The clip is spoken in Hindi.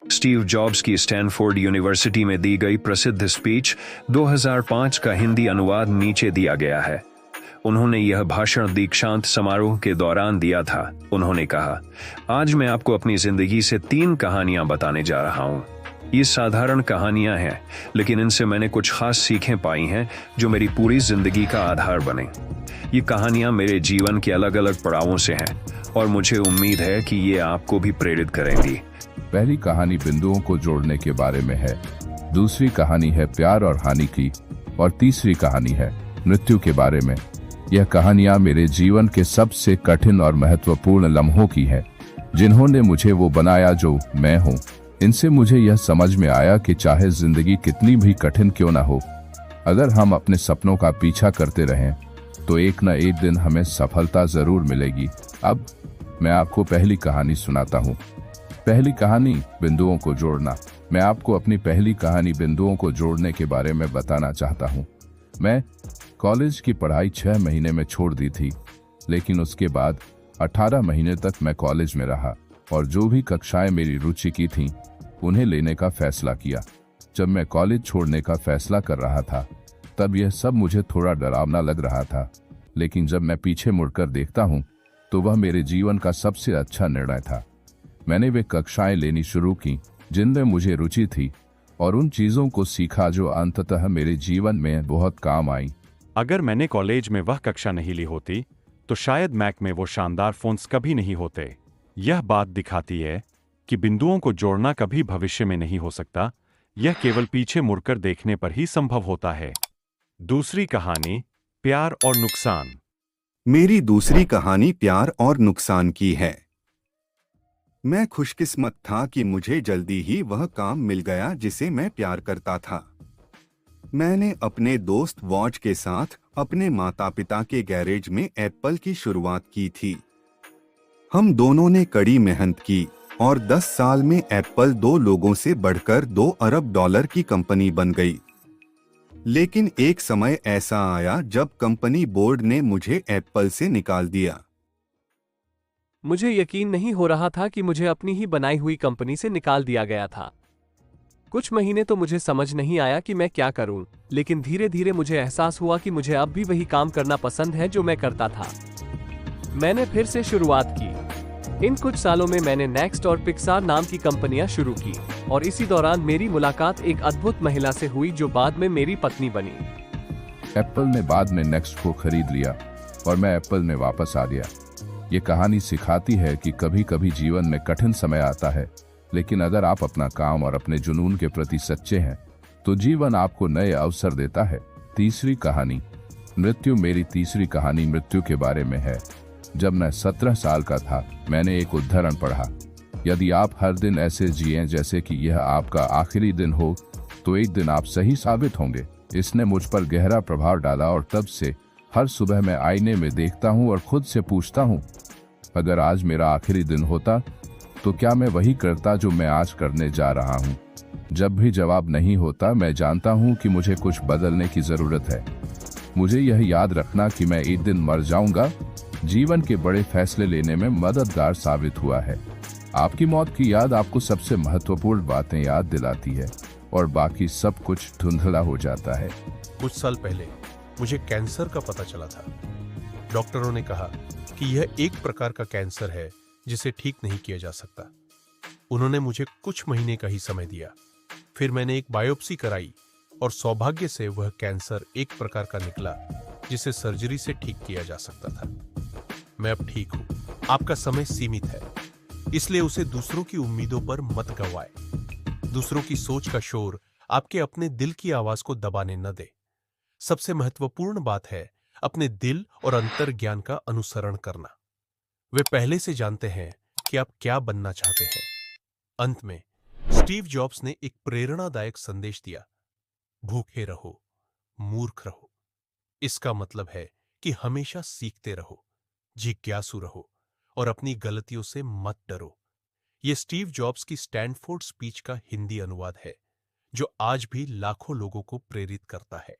स्टीव जॉब्स की स्टैनफोर्ड यूनिवर्सिटी में दी गई प्रसिद्ध स्पीच 2005 का हिंदी अनुवाद नीचे दिया गया है। उन्होंने यह भाषण दीक्षांत समारोह के दौरान दिया था। उन्होंने कहा, आज मैं आपको अपनी जिंदगी से 3 कहानियां बताने जा रहा हूं। ये साधारण कहानियां हैं, लेकिन इनसे मैंने कुछ खास सीखें पाई हैं जो मेरी पूरी जिंदगी का आधार बने। ये कहानियां मेरे जीवन के अलग अलग पड़ावों से हैं और मुझे उम्मीद है कि ये आपको भी प्रेरित करेंगी। पहली कहानी बिंदुओं को जोड़ने के बारे में है, दूसरी कहानी है प्यार और हानि की, और तीसरी कहानी है मृत्यु के बारे में। यह कहानियां मेरे जीवन के सबसे कठिन और महत्वपूर्ण लम्हों की है, जिन्होंने मुझे वो बनाया जो मैं हूँ। इनसे मुझे यह समझ में आया कि चाहे जिंदगी कितनी भी कठिन क्यों ना हो, अगर हम अपने सपनों का पीछा करते रहें तो एक न एक दिन हमें सफलता जरूर मिलेगी। अब मैं आपको पहली कहानी सुनाता हूँ। पहली कहानी, बिंदुओं को जोड़ना। मैं आपको अपनी पहली कहानी बिंदुओं को जोड़ने के बारे में बताना चाहता हूँ। मैं कॉलेज की पढ़ाई 6 महीने में छोड़ दी थी, लेकिन उसके बाद 18 महीने तक मैं कॉलेज में रहा और जो भी कक्षाएं मेरी रुचि की थीं, उन्हें लेने का फैसला किया। जब मैं कॉलेज छोड़ने का फैसला कर रहा था, तब यह सब मुझे थोड़ा डरावना लग रहा था, लेकिन जब मैं पीछे मुड़कर देखता हूँ तो वह मेरे जीवन का सबसे अच्छा निर्णय था। मैंने वे कक्षाएं लेनी शुरू की जिनमें मुझे रुचि थी और उन चीजों को सीखा जो अंततः मेरे जीवन में बहुत काम आई। अगर मैंने कॉलेज में वह कक्षा नहीं ली होती तो शायद मैक में वो शानदार फोन्स कभी नहीं होते। यह बात दिखाती है कि बिंदुओं को जोड़ना कभी भविष्य में नहीं हो सकता, यह केवल पीछे मुड़कर देखने पर ही संभव होता है। दूसरी कहानी, प्यार और नुकसान। मेरी दूसरी कहानी प्यार और नुकसान की है। मैं खुशकिस्मत था कि मुझे जल्दी ही वह काम मिल गया जिसे मैं प्यार करता था। मैंने अपने दोस्त वॉच के साथ अपने माता पिता के गैरेज में एप्पल की शुरुआत की थी। हम दोनों ने कड़ी मेहनत की और 10 साल में एप्पल 2 लोगों से बढ़कर $2 अरब की कंपनी बन गई। लेकिन एक समय ऐसा आया जब कंपनी बोर्ड ने मुझे एप्पल से निकाल दिया। मुझे यकीन नहीं हो रहा था कि मुझे अपनी ही बनाई हुई कंपनी से निकाल दिया गया था। कुछ महीने तो मुझे समझ नहीं आया कि मैं क्या करूं, लेकिन धीरे धीरे मुझे एहसास हुआ कि मुझे अब भी वही काम करना पसंद है जो मैं करता था। मैंने फिर से शुरुआत की। इन कुछ सालों में मैंने नेक्स्ट और पिक्सार नाम की कंपनियां शुरू की और इसी दौरान मेरी मुलाकात एक अद्भुत महिला से हुई जो बाद में मेरी पत्नी बनी। एप्पल ने बाद में नेक्स्ट को खरीद लिया और मैं एप्पल में वापस आ गया। ये कहानी सिखाती है कि कभी कभी जीवन में कठिन समय आता है, लेकिन अगर आप अपना काम और अपने जुनून के प्रति सच्चे हैं तो जीवन आपको नए अवसर देता है। तीसरी कहानी, मृत्यु। मेरी तीसरी कहानी मृत्यु के बारे में है। जब मैं 17 साल का था, मैंने एक उद्धरण पढ़ा, यदि आप हर दिन ऐसे जिएं जैसे कि यह आपका आखिरी दिन हो तो एक दिन आप सही साबित होंगे। इसने मुझ पर गहरा प्रभाव डाला और तब से हर सुबह मैं आईने में देखता हूँ और खुद से पूछता हूँ, अगर आज मेरा आखिरी दिन होता तो क्या मैं वही करता जो मैं आज करने जा रहा हूँ। जब भी जवाब नहीं होता, मैं जानता हूँ कि मुझे कुछ बदलने की जरूरत है। मुझे यह याद रखना कि मैं एक दिन मर जाऊंगा जीवन के बड़े फैसले लेने में मददगार साबित हुआ है। आपकी मौत की याद आपको सबसे महत्वपूर्ण बातें याद दिलाती है और बाकी सब कुछ धुंधला हो जाता है। कुछ साल पहले मुझे कैंसर का पता चला था। डॉक्टरों ने कहा कि यह एक प्रकार का कैंसर है जिसे ठीक नहीं किया जा सकता। उन्होंने मुझे कुछ महीने का ही समय दिया। फिर मैंने एक बायोप्सी कराई और सौभाग्य से वह कैंसर एक प्रकार का निकला जिसे सर्जरी से ठीक किया जा सकता था। मैं अब ठीक हूं। आपका समय सीमित है, इसलिए उसे दूसरों की उम्मीदों पर मत गंवाएं। दूसरों की सोच का शोर आपके अपने दिल की आवाज को दबाने न दे। सबसे महत्वपूर्ण बात है अपने दिल और अंतर ज्ञान का अनुसरण करना। वे पहले से जानते हैं कि आप क्या बनना चाहते हैं। अंत में स्टीव जॉब्स ने एक प्रेरणादायक संदेश दिया, भूखे रहो, मूर्ख रहो। इसका मतलब है कि हमेशा सीखते रहो, जिज्ञासु रहो और अपनी गलतियों से मत डरो। यह स्टीव जॉब्स की स्टैनफोर्ड स्पीच का हिंदी अनुवाद है, जो आज भी लाखों लोगों को प्रेरित करता है।